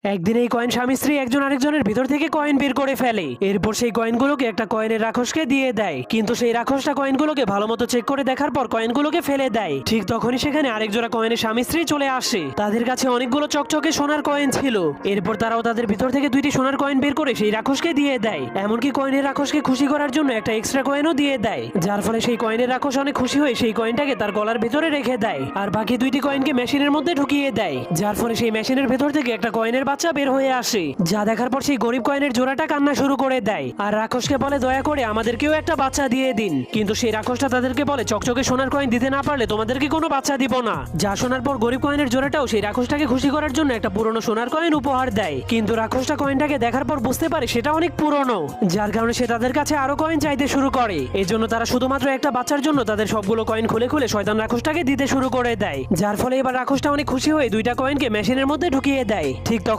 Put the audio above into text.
একদিন এই কয়েন স্বামী স্ত্রী একজন আরেকজনের ভিতর থেকে কয়েন বের করে ফেলে। এরপর সেই কয়েনগুলোকে একটা কয়েনের রাক্ষসকে দিয়ে দেয়, কিন্তু সেই রাক্ষসটা কয়েনগুলোকে ভালো মতো চেক করে দেখার পর কয়েনগুলোকে ফেলে দেয়। ঠিক তখনই সেখানে আরেক জোড়া কয়েনের স্বামী স্ত্রী চলে আসে। তাদের কাছে অনেকগুলো চকচকে সোনার কয়েন ছিল। এরপর তারাও তাদের ভিতর থেকে দুইটি সোনার কয়েন বের করে সেই রাক্ষসকে দিয়ে দেয়। এমনকি কয়েনের রাক্ষসকে খুশি করার জন্য একটা এক্সট্রা কয়েনও দিয়ে দেয়, যার ফলে সেই কয়েনের রাক্ষস অনেক খুশি হয়ে সেই কয়েনটাকে তার গলার ভিতরে রেখে দেয় আর বাকি দুইটি কয়েনকে মেশিনের মধ্যে ঢুকিয়ে দেয়, যার ফলে সেই মেশিনের ভেতর থেকে একটা কয়েনের বাচ্চা বের হয়ে আসে। যা দেখার পর সেই গরিব কয়েনের জোড়াটা কান্না শুরু করে দেয় আর রাক্ষসকে বলে দয়া করে আমাদেরকেও একটা বাচ্চা দিয়ে দিন। কিন্তু সেই রাক্ষসটা তাদেরকে বলে চকচকে সোনার কয়েন দিতে না পারলে তোমাদেরকে কোনো বাচ্চা দিব না। যা শোনার পর গরিব কয়েনের জোড়াটাও সেই রাক্ষসটাকে খুশি করার জন্য একটা পুরনো সোনার কয়েন উপহার দেয়। কিন্তু রাক্ষসটা কয়েনটাকে দেখার পর বুঝতে পারে সেটা অনেক পুরনো, যার কারণে সে তাদের কাছে আরো কয়েন চাইতে শুরু করে। এজন্য তারা শুধুমাত্র একটা বাচ্চার জন্য তাদের সবগুলো কয়েন খুলে খুলে শয়তান রাক্ষসটাকে দিতে শুরু করে দেয়, যার ফলে এবার রাক্ষসটা অনেক খুশি হয়ে দুইটা কয়েনকে মেশিনের মধ্যে ঢুকিয়ে দেয়। ঠিক তখন